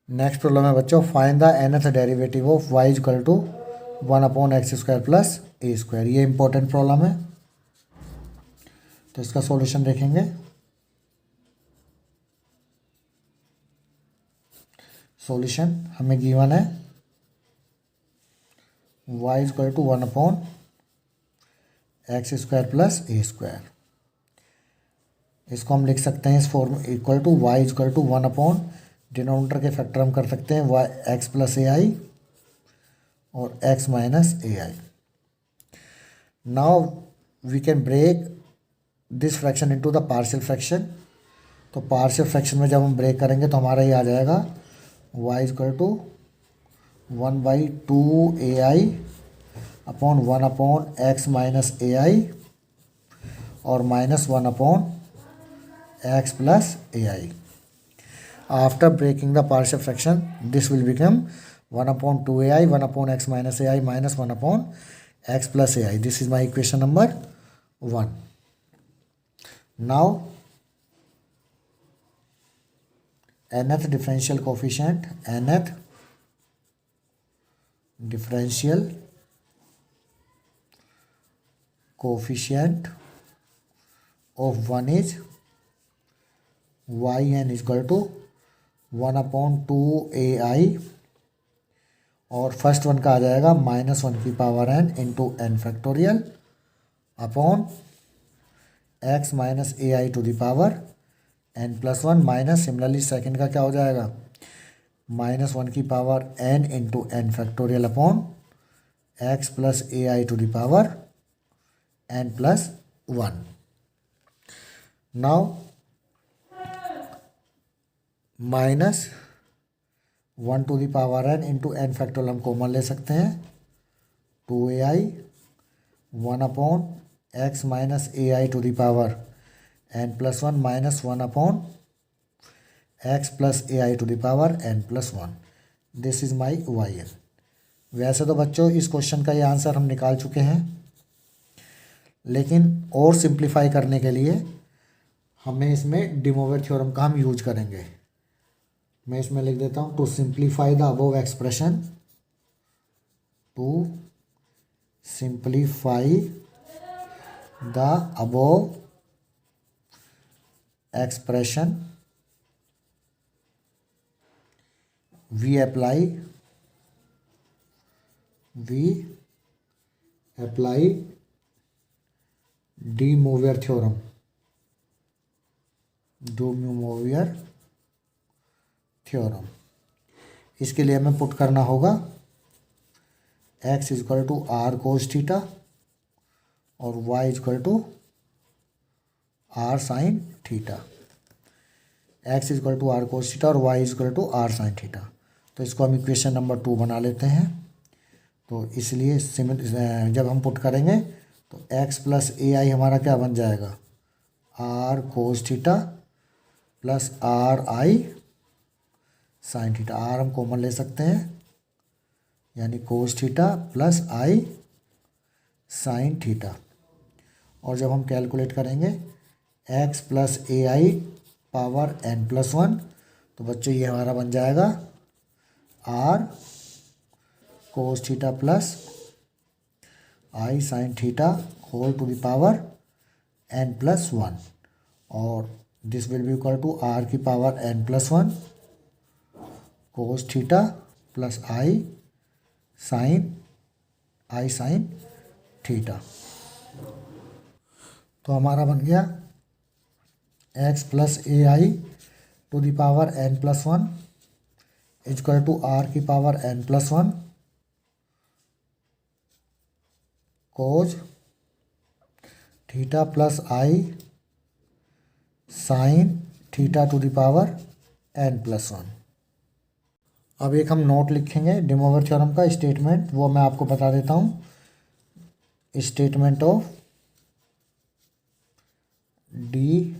Next problem है बच्चों, find the nth derivative of y equal to 1/x² plus a²। ये important problem है, तो इसका सॉल्यूशन देखेंगे। सॉल्यूशन हमें गिवन है y equal to 1/x² plus a²। इसको हम लिख सकते हैं इस form equal to y equal to 1/, denominator के फैक्टर हम कर सकते हैं y x प्लस ए आई और x minus A i. Now we can break this fraction into the partial fraction. तो पार्शियल फ्रैक्शन में जब हम ब्रेक करेंगे तो हमारा ये आ जाएगा y equal to 1/2 A I upon 1/x minus ए आई और minus 1/x plus A I. After breaking the partial fraction, this will become 1/2ai, 1/x minus ai minus 1/x plus ai. This is my equation number 1. Now, nth differential coefficient, nth differential coefficient of 1 is yn is equal to 1/2 ai और first one का आ जाएगा -1 की power n into N factorial upon x minus A I to the power n plus 1 minus similarly second का क्या हो जाएगा -1 की power n into N factorial upon x plus A I to the power n plus 1। Now -1 to the power n into N factorial हम common ले सकते हैं 2ai 1/x minus A I to the power n plus 1 minus 1/x plus A I to the power n plus 1। This is my yn। वैसे तो बच्चों इस question का ये आंसर हम निकाल चुके हैं, लेकिन और सिंप्लीफाई करने के लिए हमें इसमें डी मोवर थ्योरम का हम यूज करेंगे। मैं इसमें लिख देता हूँ to simplify the above expression, to simplify the above expression we apply de Moivre theorem, theorem. इसके लिए हमें पुट करना होगा x equal to R cos theta और y equal to are sine theta. x equal to R cos theta और y equal to are sine theta. तो इसको हम इक्वेशन नंबर 2 बना लेते हैं। तो इसलिए जब हम पुट करेंगे तो x प्लस ए आई हमारा क्या बन जाएगा r cos theta plus r i sine theta. R हम कॉमन ले सकते हैं, यानी कोस थीटा प्लस आई साइन थीटा। और जब हम कैलकुलेट करेंगे x plus A i power n plus 1, तो बच्चों ये हमारा बन जाएगा r cos theta plus I sine theta whole to the power n plus 1 और this will be equal to are की power n plus 1 cos theta plus आई sine theta. तो हमारा बन गया x plus A I to the power n plus 1 equal to are की power n plus 1 cos theta plus I sine theta to the power n plus 1। अब एक हम note लिखेंगे de Moivre theorem का स्टेटमेंट, वो मैं आपको बता देता हूँ। Statement of de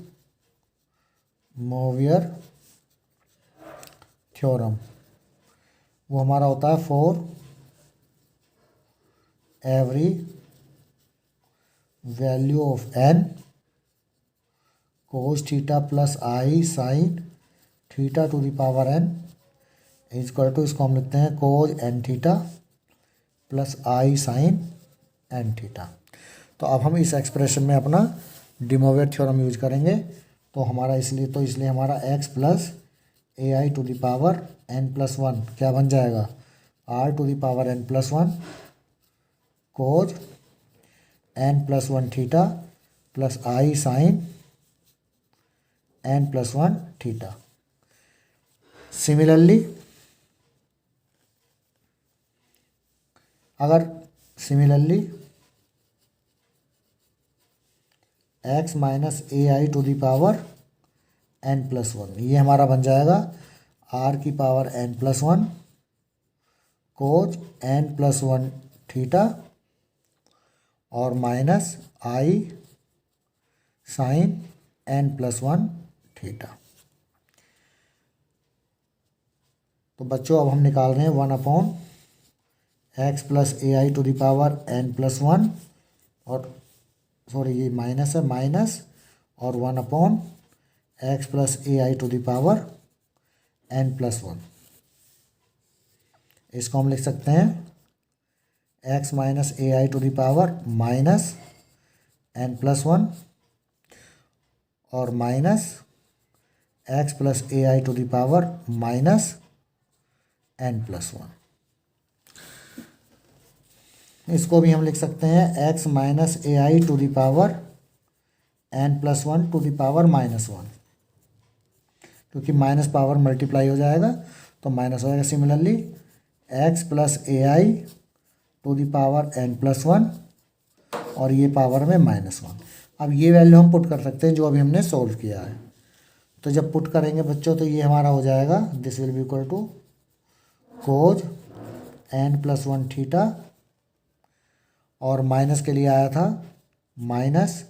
Moivre theorem वो हमारा होता है for every value of n cos theta plus I sine theta to the power n is equal to, इसको हम लिखते हैं कोज एन थीटा प्लस आई साइन एन थीटा। तो अब हम इस एक्सप्रेशन में अपना डी मोवेर थ्योरम यूज करेंगे। तो हमारा इसलिए हमारा X plus A I to the power N plus one क्या बन जाएगा, are to the power N plus one cos N plus one theta plus I sine N plus one theta. Similarly x minus A I to the power N plus one, ये हमारा बन जाएगा R की power N plus one cos N plus one theta और minus आई sine N plus one theta. तो बच्चों अब हम निकाल रहे हैं 1 X plus A I to the power N plus one, और सॉरी ये माइनस है, माइनस और 1 X plus A I to the power N plus one. इसको हम लिख सकते हैं x minus A I to the power minus N plus one और minus x plus A I to the power minus N plus one. इसको भी हम लिख सकते हैं x minus A I to the power N plus one to the power minus one, क्योंकि minus power multiply हो जाएगा तो माइनस हो जाएगा। Similarly x plus A I to the power N plus one और ये पावर में minus one. अब ये वैल्यू हम पुट कर सकते हैं जो अभी हमने सोल्व किया है। तो जब पुट करेंगे बच्चों तो ये हमारा हो जाएगा, this will be equal to cos N plus one theta और माइनस के लिए आया था माइनस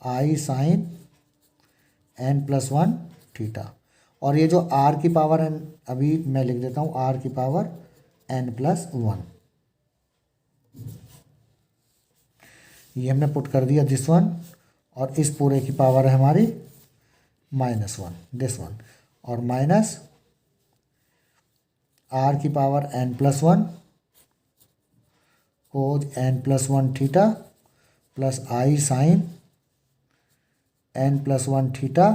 आई sine N plus one theta, और ये जो आर की पावर एन, अभी मैं लिख देता हूँ आर की पावर एन प्लस वन, ये हमने पुट कर दिया दिस वन, और इस पूरे की पावर है हमारी माइनस वन दिस वन, और माइनस आर की power N plus one cos N plus one theta plus आई sine N plus one theta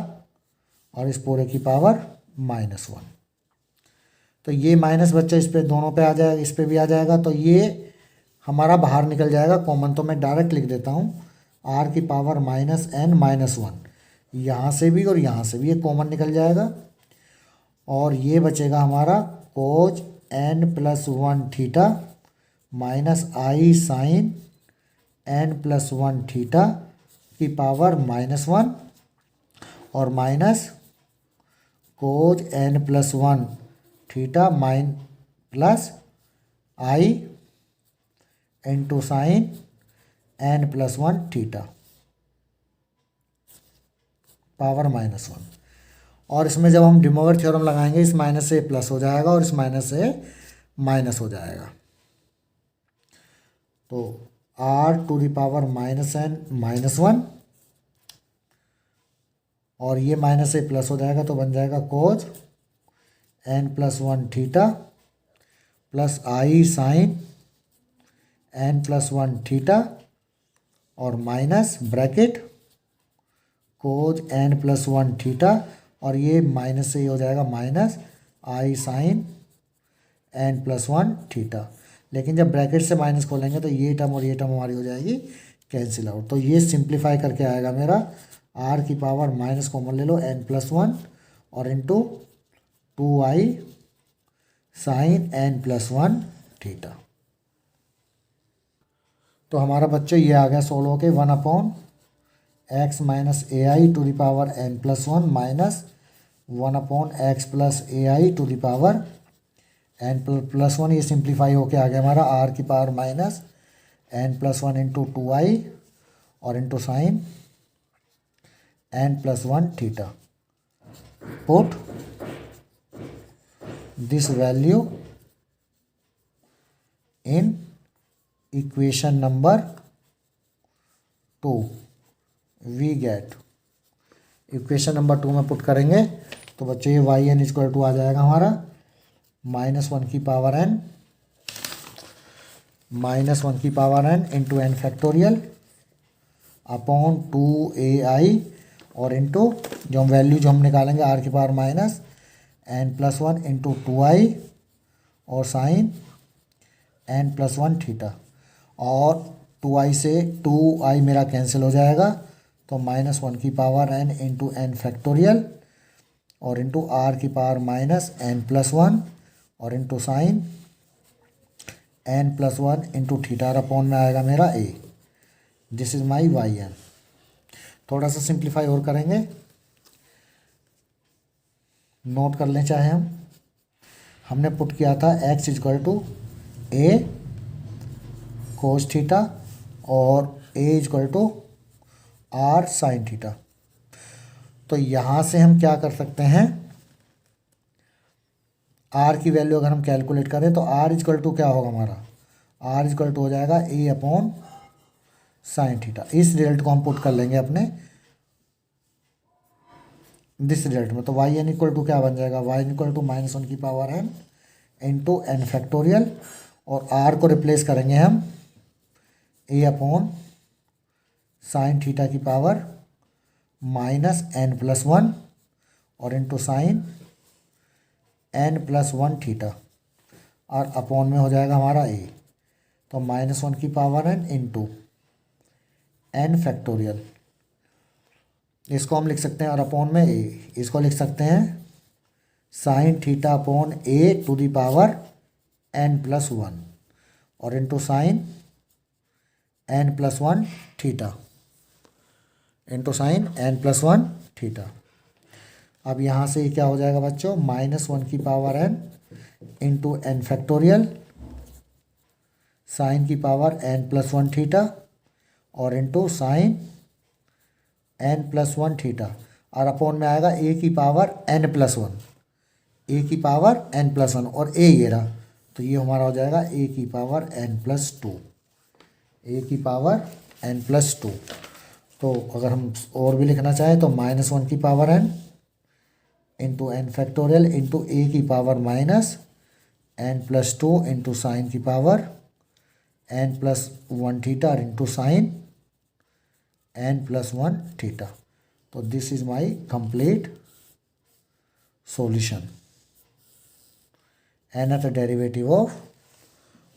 और इस पूरे की पावर माइनस वन। तो ये माइनस बच्चा इस पे दोनों पे आ जाएगा, इस पे भी आ जाएगा, तो ये हमारा बाहर निकल जाएगा कॉमन। तो मैं डायरेक्ट लिख देता हूँ आर की power minus n minus one, यहाँ से भी और यहाँ से भी ये कॉमन निकल जाएगा, और ये बचेगा हमारा cos N plus one theta minus आई sine N plus one theta की पावर माइनस वन और minus cos N plus one theta minus plus I into sine N plus one theta power minus one. और इसमें जब हम D mower theorem लगाएंगे इस minus से plus हो जाएगा और इस माइनस से माइनस हो जाएगा। तो r to the power minus n minus one और ये माइनस से प्लस हो जाएगा तो बन जाएगा cos N plus one theta plus आई sine N plus one theta और minus bracket cos N plus one theta, और ये माइनस से ही हो जाएगा माइनस आई sine N plus one theta. लेकिन जब ब्रैकेट से माइनस खोलेंगे तो ये टर्म और ये टर्म हमारी हो जाएगी कैंसिल आउट। तो ये सिंप्लीफाई करके आएगा मेरा आर की पावर माइनस कॉमन ले लो एन प्लस वन और into two I sine N plus one theta. तो हमारा बच्चों ये आ गया सोल्व होके 1 X minus A I to the power N plus one minus 1 X plus A I to the power N plus one. ये simplify होके आ गया हमारा आर की power minus N plus one into two I और into sine N plus one theta. Put this value in equation number 2 we get, equation number 2 में put करेंगे तो बच्चों ये वाई एन इक्वल टू आ जाएगा हमारा -1 into N factorial upon 2ai और इंटू जो वैल्यू जो हम निकालेंगे r की power minus n+1 into 2i और साइन n+1 थीटा। और 2i से 2i मेरा कैंसिल हो जाएगा, तो -1 इंटू एन फैक्टोरियल और इंटू r की पावर माइनस n+1 और into sine n+1 into theta upon में आएगा मेरा a। This is my yn। थोड़ा सा सिंप्लीफाई और करेंगे, नोट कर लें चाहे हमने पुट किया था x = a कोस थीटा और a = r साइन थीटा। तो यहाँ से हम क्या कर सकते हैं, r की वैल्यू अगर हम कैलकुलेट करें तो r = क्या होगा हमारा, r = हो जाएगा a अपॉन साइन थीटा। इस रिजल्ट को हम पुट कर लेंगे अपने दिस रिजल्ट में। तो yn = क्या बन जाएगा, yn = -1 इंटू एन फैक्टोरियल और r को रिप्लेस करेंगे हम a अपॉन साइन थीटा की पावर -n+1 और इंटू साइन n+1 थीटा और अपॉन में हो जाएगा हमारा a। तो -1 इंटू n फैक्टोरियल, इसको हम लिख सकते हैं और अपॉन में a, इसको लिख सकते हैं sine theta upon a to the power n+1 और into sine n+1 theta into sine n+1 theta. अब यहाँ से क्या हो जाएगा बच्चों, -1 इंटू एन फैक्टोरियल साइन की पावर n+1 थीटा और इंटू साइन n+1 थीटा और अपॉन में आएगा a की पावर n+1, a की पावर n+1 और a ये रहा, तो ये हमारा हो जाएगा a की पावर n+2, a की पावर n+2। तो अगर हम और भी लिखना चाहें तो -1 into N factorial into a की पावर -n+2 इंटू साइन की power n+1 theta into sine n+1 theta. तो this is my complete solution. nth derivative of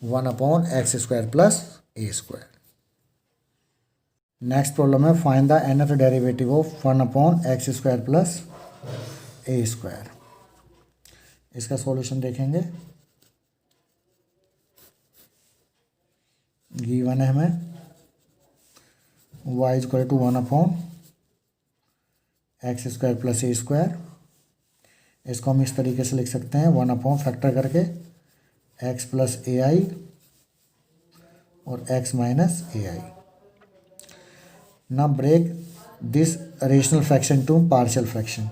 1/x² plus a²। Next problem है, find the nth derivative of 1/x² plus a²। इसका solution देखेंगे, given है हमें y = 1/x² plus a²। इसको हम इस तरीके से लिख सकते हैं, 1 फैक्टर करके x प्लस ai और x माइनस ai। ना break this rational fraction to partial fraction,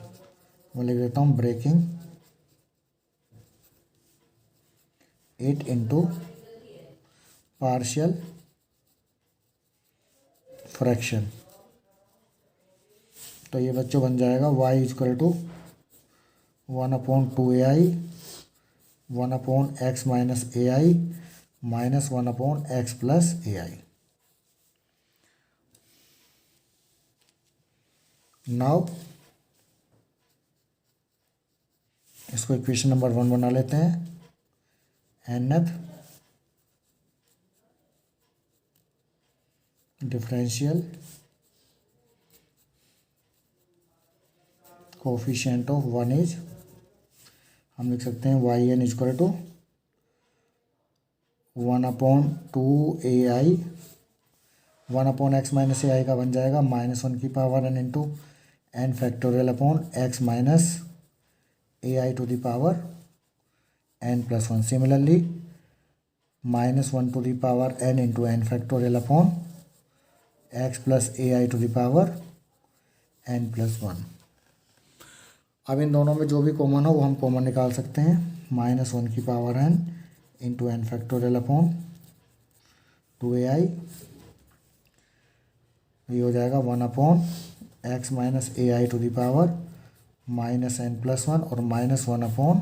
मैं लिख देता हूँ breaking it into partial fraction. तो ये बच्चों बन जाएगा y = 1/2ai 1/x minus ai minus 1/x plus ai। Now इसको इक्वेशन नंबर 1 बना लेते हैं। nth differential coefficient of 1 is, हम लिख सकते हैं yn = 1/2ai 1/x minus ai का बन जाएगा -1 into N factorial upon x minus ai to the power n+1। Similarly -1 to the power n into N factorial upon x plus ai to the power n+1। अब इन दोनों में जो भी common हो वो हम कॉमन निकाल सकते हैं। -1 into N factorial upon 2ai, ये हो जाएगा 1/x minus ai to the power -n+1 और -1/x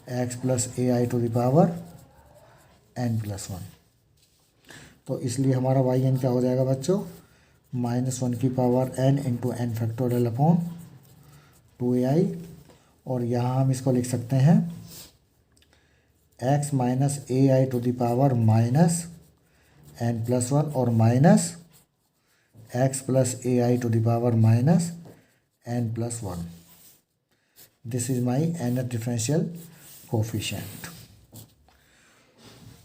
x plus A I to the power N plus one. तो इसलिए हमारा वाई एन क्या हो जाएगा बच्चों, -1 की power n into N factorial upon 2ai। और यहाँ हम इसको लिख सकते हैं x minus A I to the power minus N plus one और minus x plus A I to the power minus N plus one. This is my nth differential coefficient.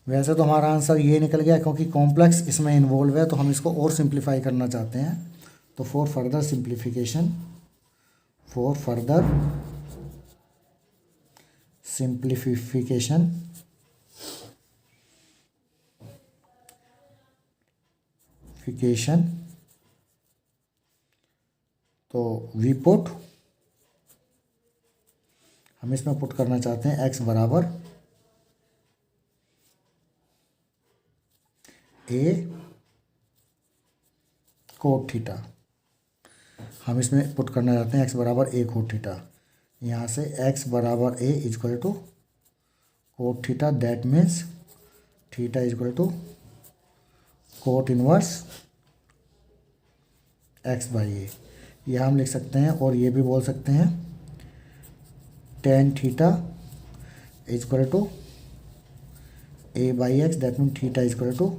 वैसे तो हमारा आंसर ये निकल गया, क्योंकि कॉम्प्लेक्स इसमें involve है तो हम इसको और सिंप्लीफाई करना चाहते हैं। तो फॉर फर्दर सिंप्लीफिकेशन तो वी पुट, हम इसमें पुट करना चाहते हैं x बराबर a कोट थीटा। हम इसमें पुट करना चाहते हैं x बराबर a कोट थीटा। यहाँ से x बराबर a equal to cot theta, that means theta equal to cot inverse x by a. यह हम लिख सकते हैं, और ये भी बोल सकते हैं tan theta equal to a by x, that mean theta equal to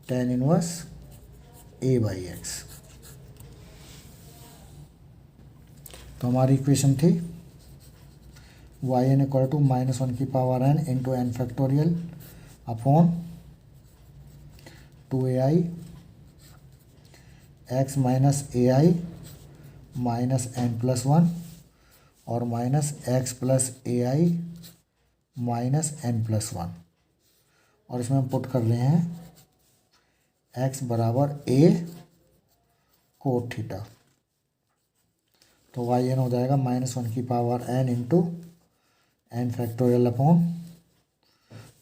tan inverse a by x. तो हमारी इक्वेशन थी वाई एन इक्वल टू -1 की power n into N factorial upon 2ai x minus A i minus N plus one और minus x plus A i minus N plus one. और इसमें हम put कर रहे हैं x बराबर a कोट थीटा। तो वाई एन हो जाएगा -1 की power n into N factorial upon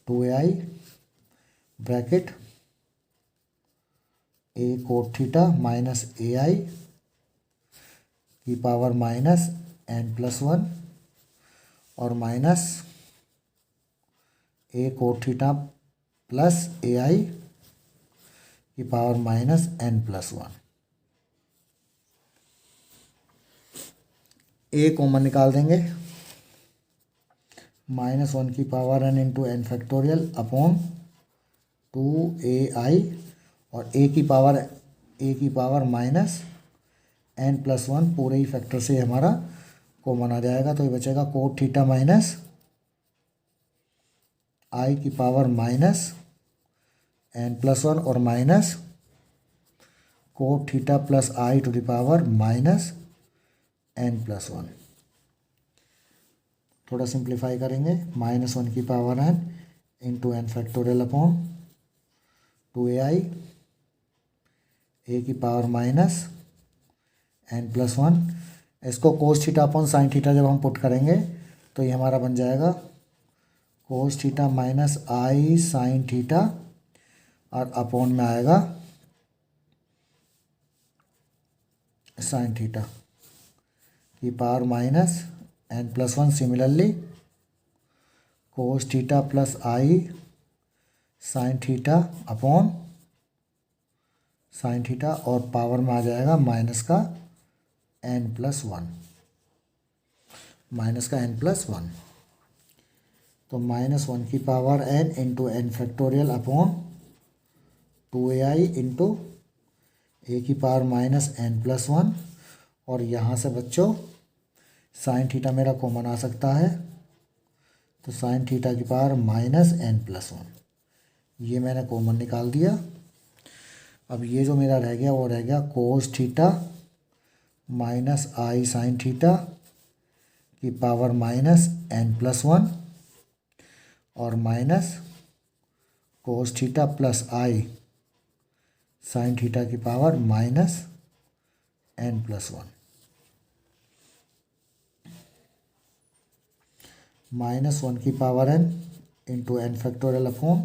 2ai bracket a cot theta minus A i की power minus N plus one और minus a cot theta plus A i की power minus N plus one. a common निकाल देंगे, -1 की power n into N factorial upon 2ai और a की power minus N plus one पूरे ही factor से हमारा कॉमन आ जाएगा। तो ये बचेगा कोट थीटा माइनस आई की power minus N plus one और minus cot theta plus i to the power minus N plus one. थोड़ा सिंप्लीफाई करेंगे, -1 की power n into N factorial upon 2ai a की power minus N plus one. इसको cos theta upon sine theta जब हम put करेंगे तो ये हमारा बन जाएगा कोस थीटा माइनस आई साइन थीटा और अपॉन में आएगा साइन थीटा की power minus N plus one. Similarly cos theta plus आई sine theta upon sine theta और पावर में आ जाएगा माइनस का एन प्लस वन, तो -1 की power n into N factorial upon 2ai into a की power minus N plus one. और यहाँ से बच्चों साइन थीटा मेरा कॉमन आ सकता है, तो साइन थीटा की power minus N plus one ये मैंने कॉमन निकाल दिया। अब ये जो मेरा रह गया वो रह गया कोस थीटा माइनस आई साइन थीटा की power minus N plus one और माइनस कोस थीटा प्लस आई साइन थीटा की power minus N plus one. -1 की power n into N factorial upon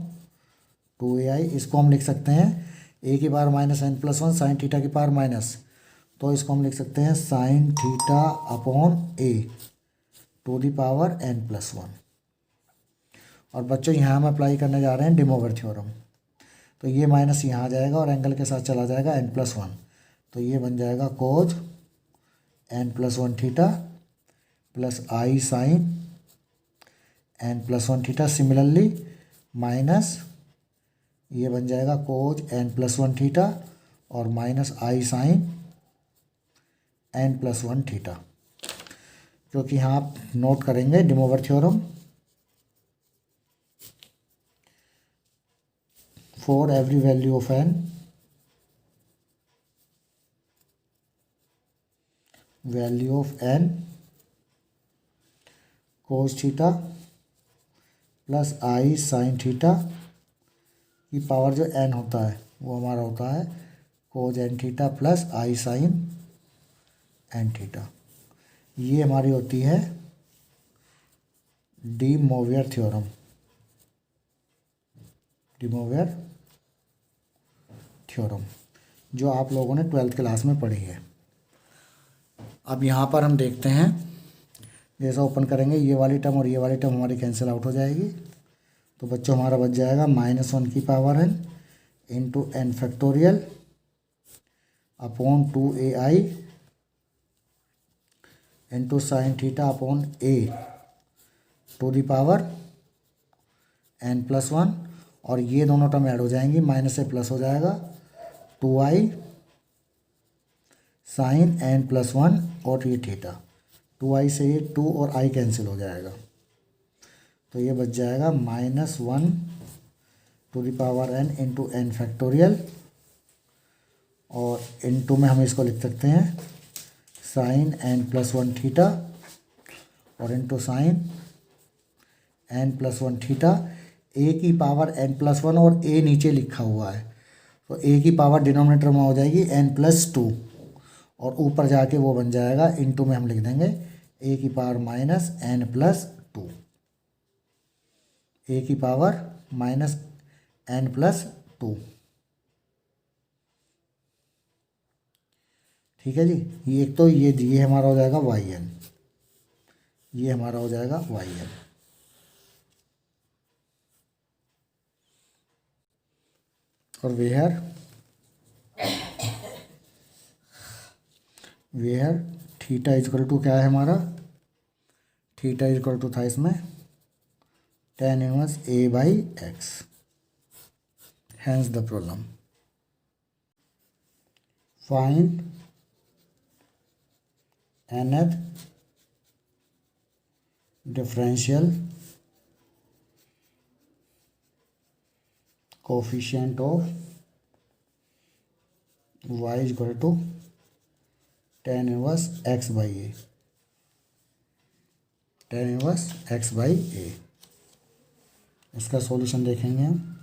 2ai। इसको हम लिख सकते हैं a की power minus N plus one sine theta की पावर माइनस, तो इसको हम लिख सकते हैं sine theta upon a to the power n+1। और बच्चों यहाँ हम अप्लाई करने जा रहे हैं डी मोवर थ्योरम। तो ये माइनस यहाँ आ जाएगा और एंगल के साथ चला जाएगा n+1। तो ये बन जाएगा कोज n+1 थीटा प्लस आई sine n+1 theta. Similarly minus ये बन जाएगा कोज n+1 थीटा और माइनस आई साइन n+1 थीटा, जो कि यहाँ आप नोट करेंगे de Moivre theorem. For every value of n, value of n cos theta plus I sine theta की पावर जो n होता है वो हमारा होता है कोज n थीटा प्लस आई साइन n थीटा। ये हमारी होती है D Moivre theorem, D Moivre theorem, जो आप लोगों ने 12th क्लास में पढ़ी है। अब यहाँ पर हम देखते हैं, जैसा ओपन करेंगे ये वाली टर्म और ये वाली टर्म हमारी कैंसिल आउट हो जाएगी। तो बच्चों हमारा बच जाएगा -1 की power n into n factorial upon 2ai into sine theta upon a to the power n+1। और ये दोनों टर्म ऐड हो जाएंगी, माइनस से प्लस हो जाएगा 2i साइन n+1 और ये थीटा। 2i से ये 2 और i कैंसिल हो जाएगा। तो ये बच जाएगा -1 to the power n into n factorial, और इंटू में हम इसको लिख सकते हैं साइन n+1 थीटा और into sine n+1 theta. a की पावर n+1 और a नीचे लिखा हुआ है, तो a की पावर डिनोमिनेटर में हो जाएगी n+2 और ऊपर जाके वो बन जाएगा, इंटू में हम लिख देंगे a की पावर -n+2, a की पावर -n+2। ठीक है जी। ये एक तो ये हमारा हो जाएगा yn, ये हमारा हो जाएगा yn। और वेयर थीटा इजकल टू क्या है हमारा, थीटा इजकल टू था इसमें tan inverse a/x। Hence the problem find nth differential coefficient of y equal to tan inverse x/a, tan inverse x/a। इसका सॉल्यूशन देखेंगे हम।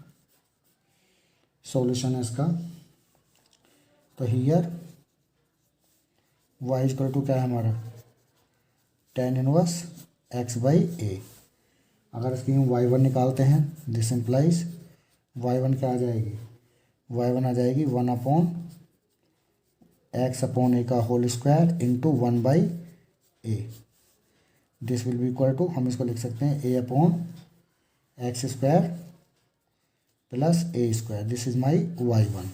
सॉल्यूशन है इसका, तो हियर y इक्वल टू क्या है हमारा tan इनवर्स x/a। अगर इसकी हम y1 निकालते हैं, दिस इम्प्लाइज y1 क्या आ जाएगी, y1 आ जाएगी 1/x/a का whole square into 1/a। This will be equal to, हम इसको लिख सकते हैं a/x² plus a²। This is my y1,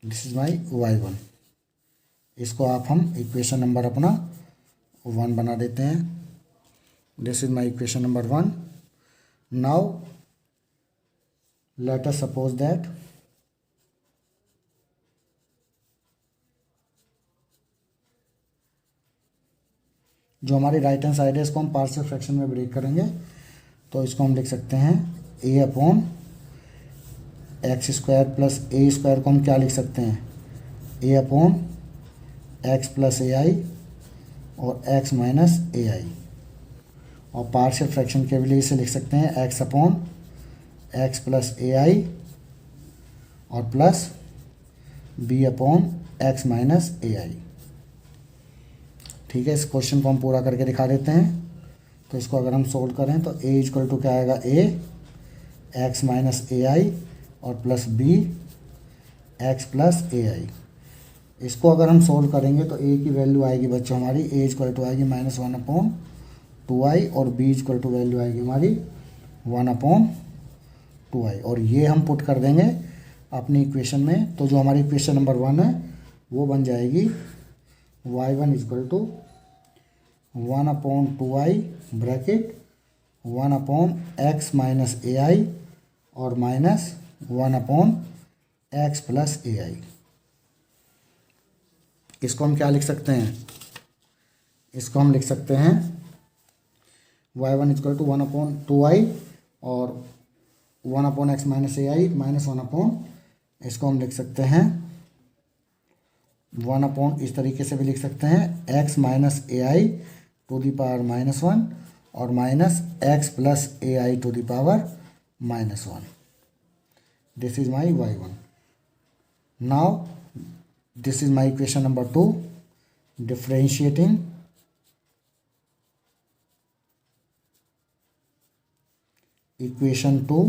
this is my y1। इसको आप हम इक्वेशन नंबर अपना 1 बना देते हैं। This is my equation number 1। Now let us suppose that जो हमारी राइट हैंड साइड है इसको हम पार्शियल फ्रैक्शन में ब्रेक करेंगे। तो इसको हम लिख सकते हैं a/x² प्लस a² को हम क्या लिख सकते हैं, a/x प्लस ai और x माइनस ai। और पार्शियल फ्रैक्शन के लिए इसे लिख सकते हैं x/x प्लस ai और प्लस b/x माइनस ai। ठीक है, इस क्वेश्चन को हम पूरा करके दिखा देते हैं। तो इसको अगर हम सोल्व करें तो a इक्वल टू क्या आएगा, x माइनस ai और plus b x plus ai। इसको अगर हम सोल्व करेंगे तो ए की वैल्यू आएगी बच्चों हमारी, ए इक्वल टू आएगी -1/2i, और बी इक्वल टू वैल्यू आएगी हमारी 1/2i, और ये हम पुट कर देंगे अपनी इक्वेशन में। तो जो हमारी इक्वेशन नंबर 1 है वो बन जाएगी y1 equal to 1/2i bracket 1/x minus ai और माइनस 1/x प्लस ai। इसको हम क्या लिख सकते हैं, इसको हम लिख सकते हैं y1 इक्वल टू 1/2i और 1/x माइनस ai माइनस 1/, इसको हम लिख सकते हैं 1/, इस तरीके से भी लिख सकते हैं x minus ai to the power -1 और minus x plus ai to the power -1। This is my y1। Now this is my equation number 2, differentiating equation 2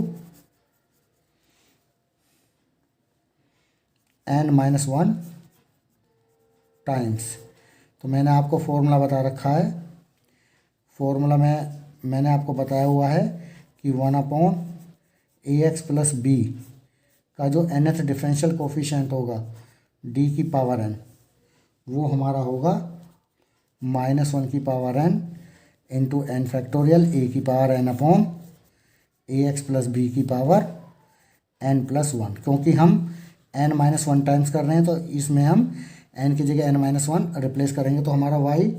n-1 times. तो मैंने आपको फॉर्मूला बता रखा है, फॉर्मूला में मैंने आपको बताया हुआ है कि 1/ax प्लस बी का जो nth डिफरेंशियल कोफिशिएंट होगा d की पावर n, वो हमारा होगा -1 की power n into n factorial a की पावर n/ax प्लस बी की पावर n+1। क्योंकि हम n-1 टाइम्स कर रहे हैं तो इसमें हम n की जगह n-1 रिप्लेस करेंगे, तो हमारा y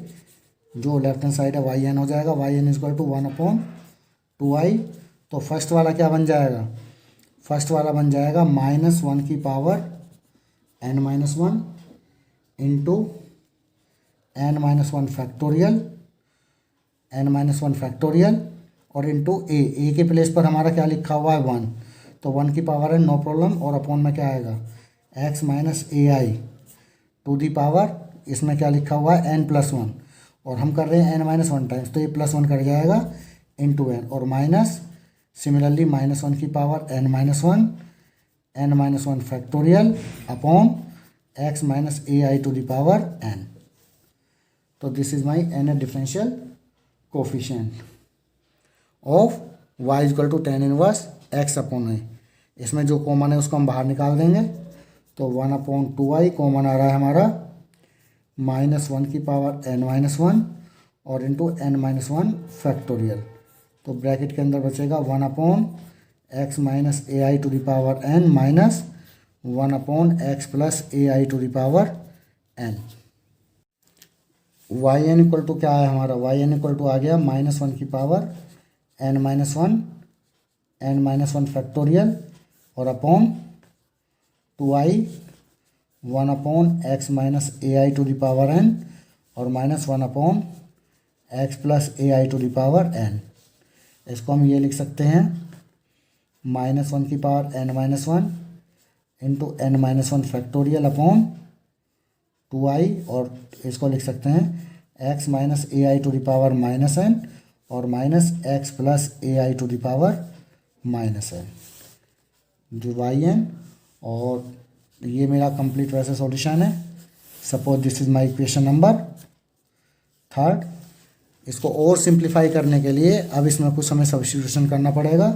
जो लेफ्ट हैंड साइड है yn हो जाएगा, yn इक्वल टू 1/2i। तो फर्स्ट वाला क्या बन जाएगा, फर्स्ट वाला बन जाएगा -1 की power n-1 into n-1 factorial, n-1 factorial और इंटू ए के प्लेस पर हमारा क्या लिखा हुआ है 1, तो 1 की पावर है नो प्रॉब्लम, और अपॉन में क्या आएगा x minus ai to the power, इसमें क्या लिखा हुआ है n+1, और हम कर रहे हैं n-1 टाइम्स, तो ये +1 कर जाएगा इंटू n, और माइनस सिमिलरली -1 की power n-1 factorial upon x minus ai to the power n। तो this is my n differential coefficient of y equal to tan inverse x upon i। इसमें जो common है उसको हम बाहर निकाल देंगे, तो 1/2i कॉमन आ रहा है हमारा, -1 की पावर n-1 और इंटू n-1 फैक्टोरियल, तो ब्रैकेट के अंदर बचेगा 1/x minus ai to the power n minus 1/x plus ai to the power n। yn equal to क्या है हमारा, yn इक्वल टू आ गया -1 की पावर n-1 फैक्टोरियल और upon 2i 1/x minus ai to the power n और minus 1/x plus ai to the power n। इसको हम ये लिख सकते हैं -1 की power n-1 into n-1 factorial upon 2i, और इसको लिख सकते हैं x minus ai to the power -n और minus x plus ai to the power -n yn। और ये मेरा कंप्लीट वैसे सॉल्यूशन है। Suppose this is my equation number 3। इसको और सिंप्लीफाई करने के लिए अब इसमें कुछ हमें सब्स्टिट्यूशन करना पड़ेगा,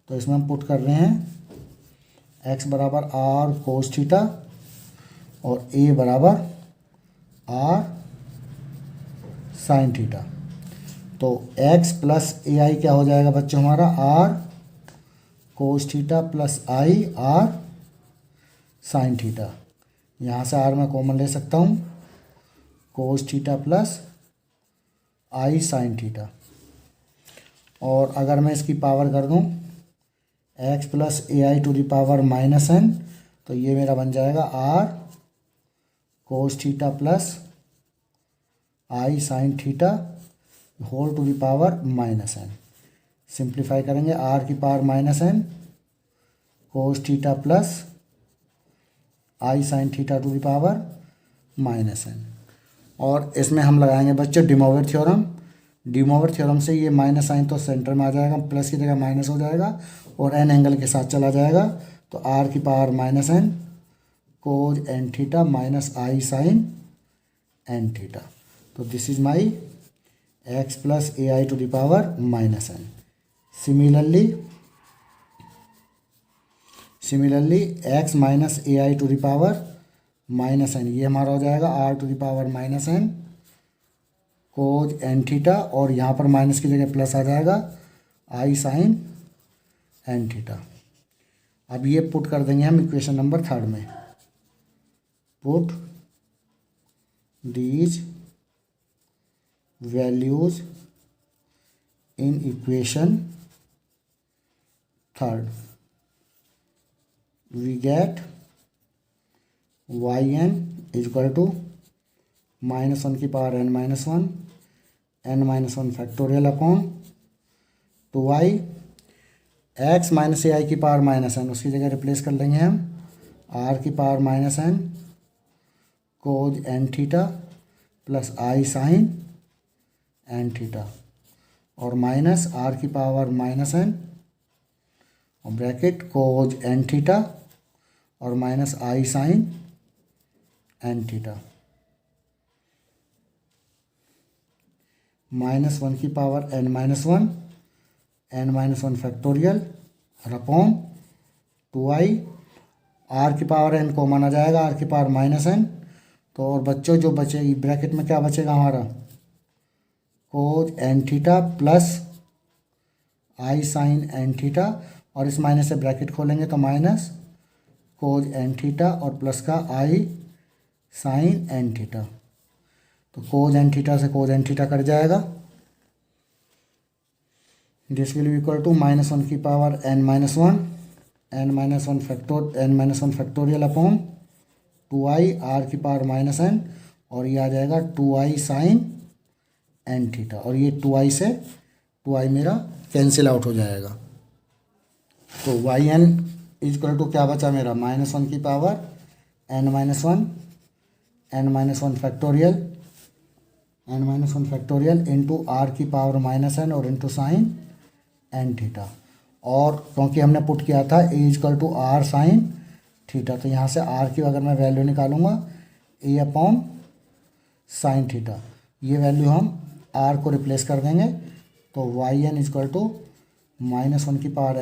तो इसमें हम पुट कर रहे हैं x बराबर r कोस थीटा और a बराबर r साइन थीटा। तो x प्लस ai क्या हो जाएगा बच्चों हमारा, r cos theta plus i r sine theta. यहाँ से r मैं कॉमन ले सकता हूँ, cos theta plus i sine theta. और अगर मैं इसकी पावर कर दूँ x plus ai to the power -n, तो ये मेरा बन जाएगा r cos theta plus i sine theta whole to the power -n। Simplify करेंगे r की power -n cos theta plus i sine theta to the power -n। और इसमें हम लगाएंगे बच्चों डिमोवर थ्योरम। डिमोवर थ्योरम से ये माइनस साइन तो सेंटर में आ जाएगा, प्लस की जगह माइनस हो जाएगा और n एंगल के साथ चला जाएगा, तो r की power -n cos n theta minus आई साइन एन थीटा। तो this is my x plus A I to the power minus n. Similarly x minus A I to the power minus n, ये हमारा हो जाएगा are to the power minus n cos n theta, और यहाँ पर minus की जगह plus आ जाएगा आई साइन एन थीटा। अब ये पुट कर देंगे हम इक्वेशन नंबर 3 में। Put these values in equation 3, we get y n equal to -1 की power n-1 n-1 factorial upon 2i x minus A i की पावर माइनस एन, उसकी जगह रिप्लेस कर लेंगे हम r की power minus n cos n theta plus आई sine n theta, और minus r की पावर माइनस एन और ब्रैकेट कोज एन थीटा और माइनस आई साइन एन थीटा, -1 की power n-1 factorial upon 2i, r की पावर n कॉमन आ जाएगा, r की power minus N. तो और बच्चों जो बचेगी ब्रैकेट में क्या बचेगा हमारा कोज एन थीटा प्लस आई साइन एन थीटा, और इस माइनस से ब्रैकेट खोलेंगे तो माइनस कोज एन थीटा और प्लस का आई साइन एन थीटा। तो कोज एन थीटा से कोज एन थीटा कट जाएगा। This will be equal to -1 की power n-1 factorial upon 2i r की पावर माइनस एन, और ये आ जाएगा 2i साइन एन थीटा, और ये 2i से 2i मेरा कैंसिल आउट हो जाएगा। तो वाई एन इजक्वल टू क्या बचा मेरा -1 की power n-1 factorial into r की पावर माइनस एन और इंटू साइन एन थीटा, और क्योंकि हमने पुट किया था a equal to are sine theta, तो यहाँ से आर की अगर मैं वैल्यू निकालूंगा ए अपॉन साइन थीटा, ये वैल्यू हम आर को रिप्लेस कर देंगे। तो वाई एन इजक्वल टू -1 की पावर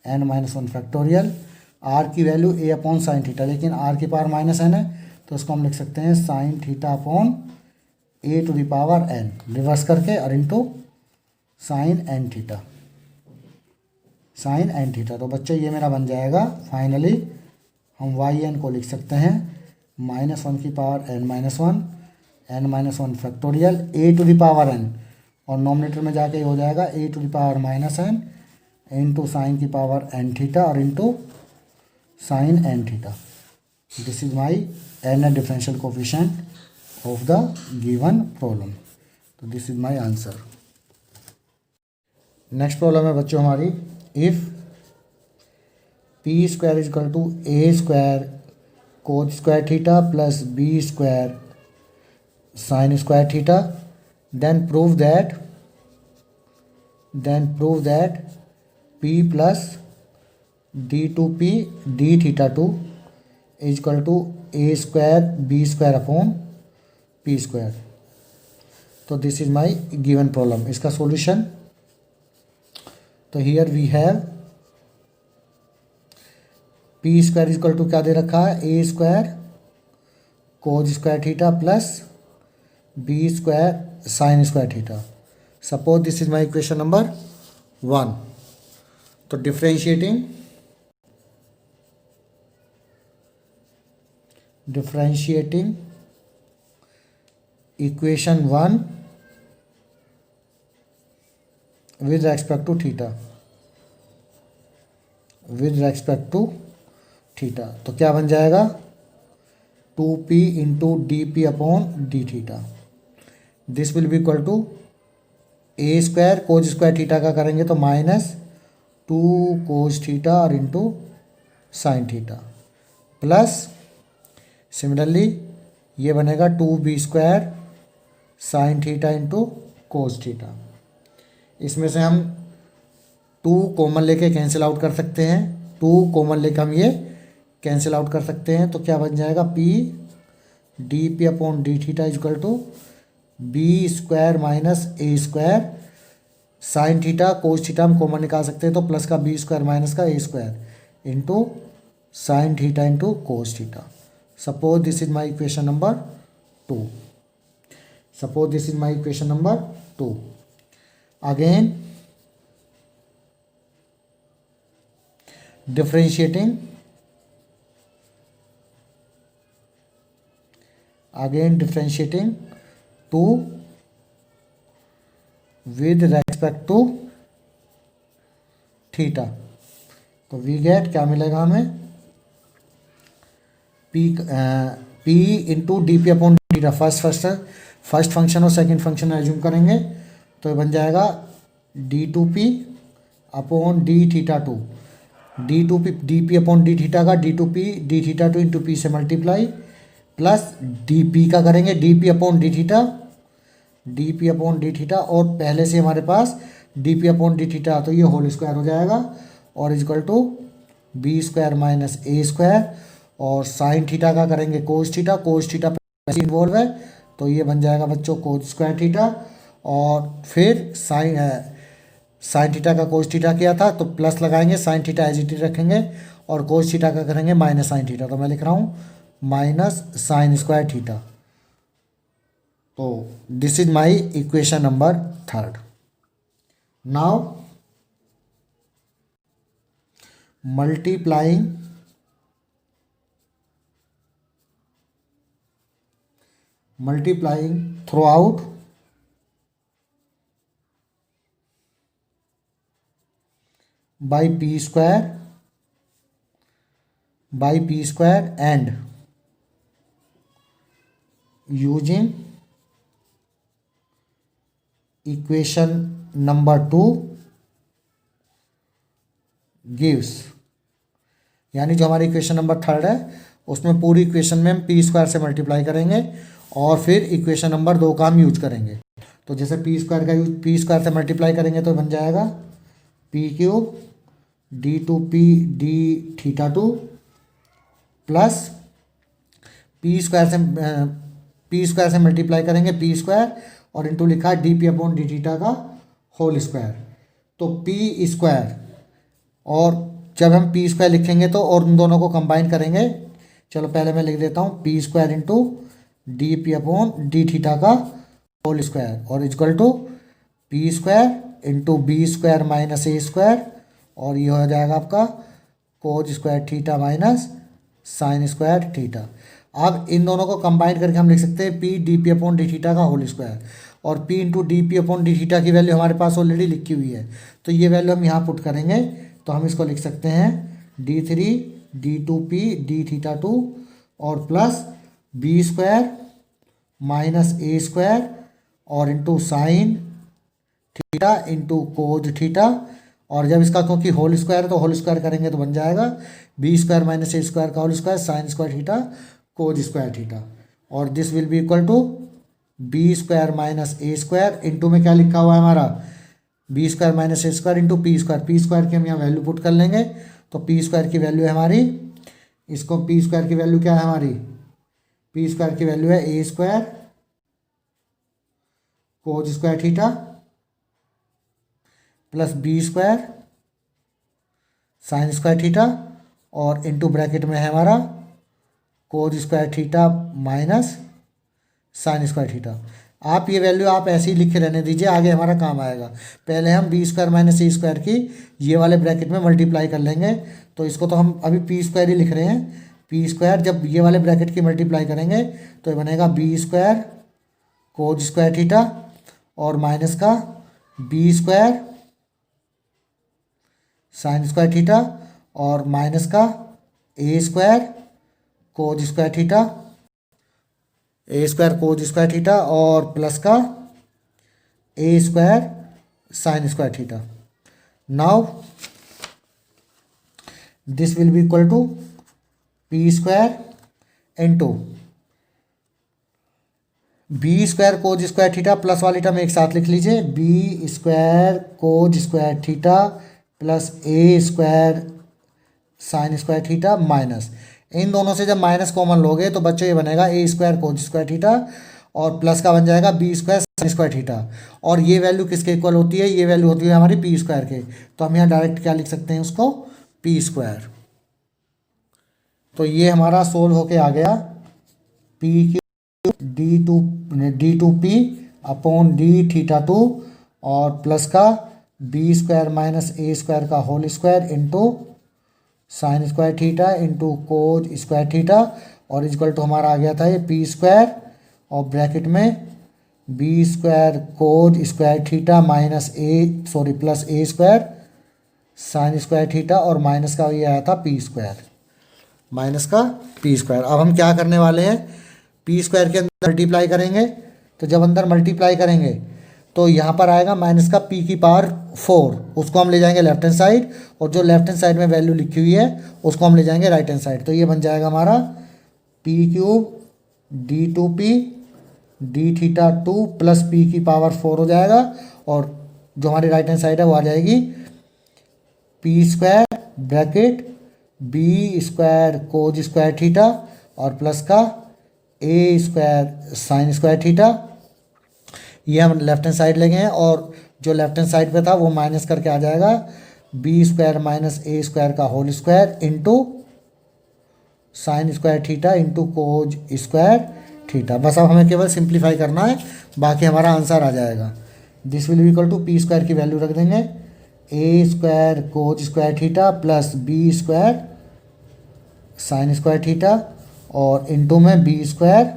n-1 फैक्टोरियल, आर की value a upon sine theta, लेकिन आर की पावर माइनस एन है तो इसको हम लिख सकते हैं sine theta upon a to the power n, reverse करके, और इंटू साइन एन थीटा, तो बच्चों ये मेरा बन जाएगा। फाइनली हम वाई एन को लिख सकते हैं -1 की power n-1 factorial a to the power n, और नॉमिनेटर में जाके हो जाएगा a to the power minus n into sine की पावर एन थीटा और into sine n theta. This is my n differential coefficient of the given problem. तो this is my answer. Next problem है बच्चों हमारी, if p square is equal to A square cos square theta plus B square sine square theta, then prove that p plus d2p d theta 2 is equal to A square B square upon p square. तो this is my given problem. इसका solution, तो here we have p square is equal to क्या दे रखा है a square cos square theta plus B square sine square theta. Suppose this is my equation number 1। तो differentiating equation 1 with respect to theta, तो क्या बन जाएगा 2p into d p upon d theta. This will be equal to A square cos square theta का करेंगे तो -2 cos theta और into sine theta, plus similarly ये बनेगा 2b square sine theta into cos theta. इसमें से हम 2 common लेके कैंसिल आउट कर सकते हैं, 2 कॉमन लेके हम ये कैंसिल आउट कर सकते हैं, तो क्या बन जाएगा p d p upon d theta is equal to b square minus A square sine theta cos theta हम कॉमन निकाल सकते हैं, तो प्लस का बी स्क्वायर माइनस का ए square into sine theta into cos theta. Suppose this is my equation number 2. Suppose this is my equation number 2. Again differentiating to with respect to theta. तो we get क्या मिलेगा हमें p into d p upon theta. First function और second function assume करेंगे, तो ये बन जाएगा d two p upon d theta two. D two P d p upon d theta का d two P D theta two into p से multiply plus d p का करेंगे d p upon d theta और पहले से हमारे पास D p upon d theta, तो ये होल स्क्वायर हो जाएगा और is equal to b square minus A square और साइन थीटा का करेंगे कोस थीटा इन्वॉल्व है, तो ये बन जाएगा बच्चों कोस स्क्वायर थीटा और फिर साइन थीटा का कोस थीटा किया था तो प्लस लगाएंगे, sine theta as it is रखेंगे और कोस थीटा का करेंगे माइनस साइन थीटा, तो मैं लिख रहा हूँ माइनस साइन स्क्वायर थीटा. तो this is my equation number 3. Now multiplying throughout by p square and using equation number 2 gives, यानी जो हमारी इक्वेशन नंबर 3 है उसमें पूरी इक्वेशन में हम पी स्क्वायर से मल्टीप्लाई करेंगे और फिर इक्वेशन नंबर 2 का हम यूज करेंगे. तो जैसे पी स्क्वायर से मल्टीप्लाई करेंगे तो बन जाएगा p cube D two P D theta two plus p square से मल्टीप्लाई करेंगे पी स्क्वायर और इंटू लिखा है d p upon d theta का होल स्क्वायर. तो पी स्क्वायर और जब हम पी स्क्वायर लिखेंगे तो और उन दोनों को कंबाइन करेंगे. चलो पहले मैं लिख देता हूँ p square into d p upon d theta का होल स्क्वायर और is equal to p square into b square minus A square और ये हो जाएगा आपका cos square theta minus sine square theta. अब इन दोनों को कंबाइन करके हम लिख सकते हैं P d p upon d theta का होल स्क्वायर और P into d p upon d theta की वैल्यू हमारे पास ऑलरेडी लिखी हुई है, तो ये वैल्यू हम यहाँ पुट करेंगे तो हम इसको लिख सकते हैं D three D two P D theta two और प्लस बी स्क्वायर माइनस ए स्क्वायर और into sine theta into cos theta और जब इसका क्योंकि होल स्क्वायर है तो होल स्क्वायर करेंगे तो बन जाएगा बी स्क्वायर माइनस ए स्क्वायर का whole square sine square theta cos square theta और this will be equal to b square minus A square into में क्या लिखा हुआ है हमारा बी स्क्वायर माइनस ए स्क्वायर इंटू पी स्क्वायर की हम यहाँ वैल्यू पुट कर लेंगे. तो पी स्क्वायर की वैल्यू है हमारी, इसको पी स्क्वायर की वैल्यू क्या है हमारी, पी स्क्वायर की वैल्यू है a square cos square theta plus B square sine square theta और इंटू ब्रैकेट में है हमारा cos square theta minus sine square theta. आप ये वैल्यू आप ऐसे ही लिख के रहने दीजिए, आगे हमारा काम आएगा. पहले हम बी स्क्वायर माइनस ए स्क्वायर की ये वाले ब्रैकेट में मल्टीप्लाई कर लेंगे, तो इसको तो हम अभी पी स्क्वायर ही लिख रहे हैं. पी स्क्वायर जब ये वाले ब्रैकेट की मल्टीप्लाई करेंगे तो ये बनेगा b square cos square theta और माइनस का b square sine square theta और माइनस का ए square cos square theta a square cos square theta और प्लस का ए square sine square theta. Now this will be equal to p square into b square cos square theta plus वाली term एक साथ लिख लीजिए b square cos square theta plus a square sine square theta minus इन दोनों से जब minus common लोगे तो बच्चों ये बनेगा A square cos square theta और प्लस का बन जाएगा B square sine square theta. और ये वैल्यू किसके इक्वल होती है, ये वैल्यू होती है हमारी पी स्क्वायर के। तो हम यहाँ डायरेक्ट क्या लिख सकते हैं उसको, पी स्क्वायर। तो ये हमारा सोल्व होके आ गया p q d two p upon d theta two और प्लस का बी स्क्वायर माइनस ए स्क्वायर का whole square into sine square theta into cos square theta और इक्वल टू हमारा आ गया था ये पी स्क्वायर और ब्रैकेट में b square cos square theta minus plus a square sine square theta और माइनस का ये आया था पी स्क्वायर, माइनस का पी स्क्वायर। अब हम क्या करने वाले हैं, पी स्क्वायर के अंदर मल्टीप्लाई करेंगे। तो जब अंदर मल्टीप्लाई करेंगे तो यहाँ पर आएगा माइनस का पी की पावर 4, उसको हम ले जाएंगे लेफ्ट हैंड साइड और जो लेफ्ट हैंड साइड में वैल्यू लिखी हुई है उसको हम ले जाएंगे राइट हैंड साइड। तो ये बन जाएगा हमारा P cube D two P D theta two plus P की पावर 4 हो जाएगा और जो हमारी राइट हैंड साइड है वो आ जाएगी P square bracket B square cos square theta और प्लस का ए स्क्वायर साइन स्क्वायर थीटा। ये हम लेफ्ट हैंड साइड ले गए हैं और जो लेफ्ट हैंड साइड पे था वो माइनस करके आ जाएगा बी स्क्वायर माइनस ए स्क्वायर का whole square into sine square theta into cos square theta. बस अब हमें केवल सिंप्लीफाई करना है, बाकी हमारा आंसर आ जाएगा। This will be equal to p square की वैल्यू रख देंगे a square cos square theta plus B square sine square theta और इंटू में b square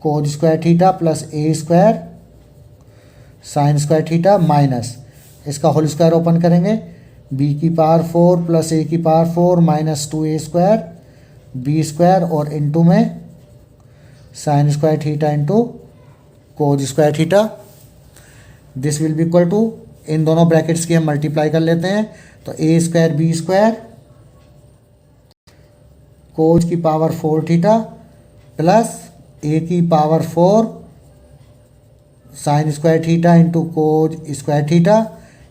cos square theta plus a square sine square theta minus इसका whole square open करेंगे b की power 4 plus a की power 4 minus 2a square B square और into में sine square theta into cos square theta. This will be equal to, इन दोनों brackets की हम मल्टीप्लाई कर लेते हैं तो a square B square cos की पावर 4 थीटा प्लस ए की power 4 sine square theta into cos square theta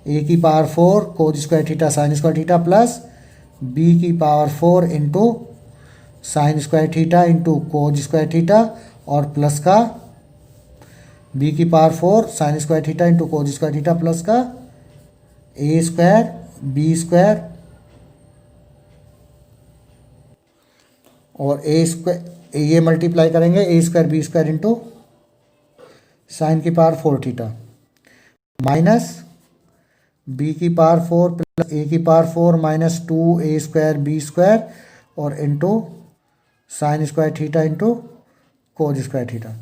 a की power 4 cos square theta sine square theta plus b की power 4 into sine square theta into cos square theta और plus का b की power 4 sine square theta into cos square theta plus का ए square B square और A square ये multiply करेंगे a square B square into sine की power 4 theta minus b की power 4 plus a की power 4 minus 2a square B square और into sine square theta into cos square theta.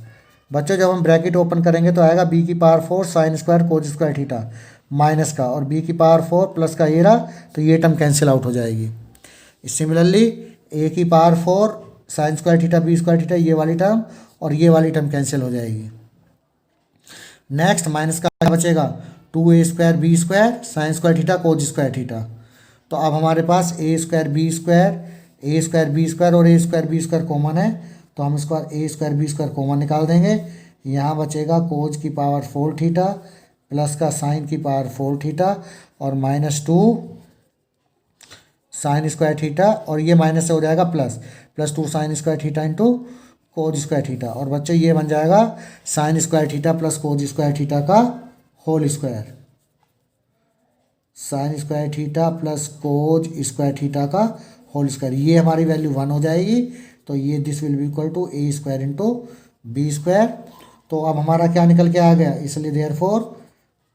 बच्चों जब हम ब्रैकेट ओपन करेंगे तो आएगा बी की power 4 sine square cos square theta minus का और बी की पावर 4 प्लस का ये रहा तो ये टर्म कैंसिल आउट हो जाएगी। सिमिलरली ए की power 4 sine square theta B square theta ये वाली टर्म और ये वाली टर्म कैंसिल हो जाएगी। नेक्स्ट माइनस का क्या बचेगा 2a square B square sine square theta cos square theta. तो अब हमारे पास ए स्क्वायर बी स्क्वायर और A square B square common है तो हम इसको A square B square common निकाल देंगे। यहाँ बचेगा कोज की पावर 4 थीटा प्लस का साइन की पावर 4 थीटा और माइनस 2 साइन स्क्वायर थीटा और ये माइनस से हो जाएगा plus 2 sine square theta into cos square theta और बच्चों ये बन जाएगा sine square theta plus cos square theta का whole square, sine square theta plus cos square theta का होल स्क्वायर। ये हमारी वैल्यू 1 हो जाएगी तो ये this will be equal to A square into b square. तो अब हमारा क्या निकल के आ गया, इसलिए therefore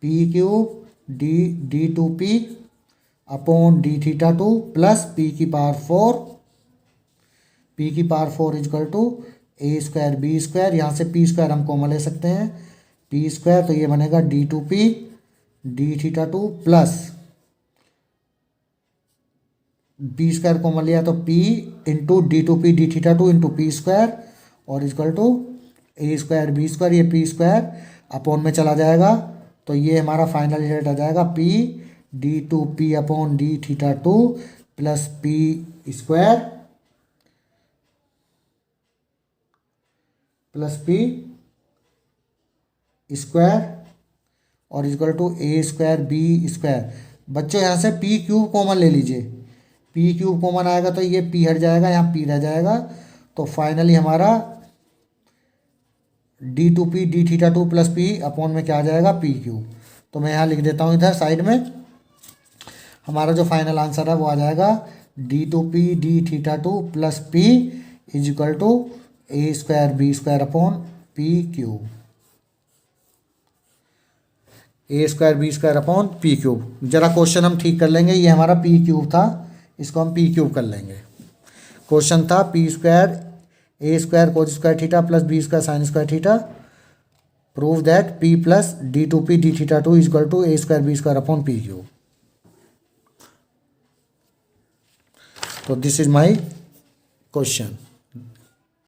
p cube D two p upon d theta two plus P की power 4 is equal to A square B square. यहाँ से पी स्क्वायर हम कॉमन ले सकते हैं पी स्क्वायर तो ये बनेगा d two P D theta two plus B square common लिया तो p into d two P D theta two into p square और equal to A square B square ये पी स्क्वायर अपॉन में चला जाएगा तो ये हमारा फाइनल रिजल्ट आ जाएगा p d two p upon d theta two plus p square plus p square और equal to A square B square. बच्चों यहाँ से पी क्यूब कॉमन ले लीजिए, पी क्यूब कॉमन आएगा तो ये पी हट जाएगा, यहाँ पी रह जाएगा, तो फाइनली हमारा d2p d theta two plus P upon में क्या आ जाएगा, पी क्यूब। तो मैं यहाँ लिख देता हूँ इधर साइड में, हमारा जो फाइनल आंसर है वो आ जाएगा d2p d theta two plus P is equal to A square B square upon P cube, A square B square upon P cube. जरा क्वेश्चन हम ठीक कर लेंगे, ये हमारा पी क्यूब था, इसको हम पी क्यूब कर लेंगे। क्वेश्चन था P square A square cos square theta plus B square sine square theta, prove that P plus d2p d theta two is equal to A square B square upon P cube. तो this is my question.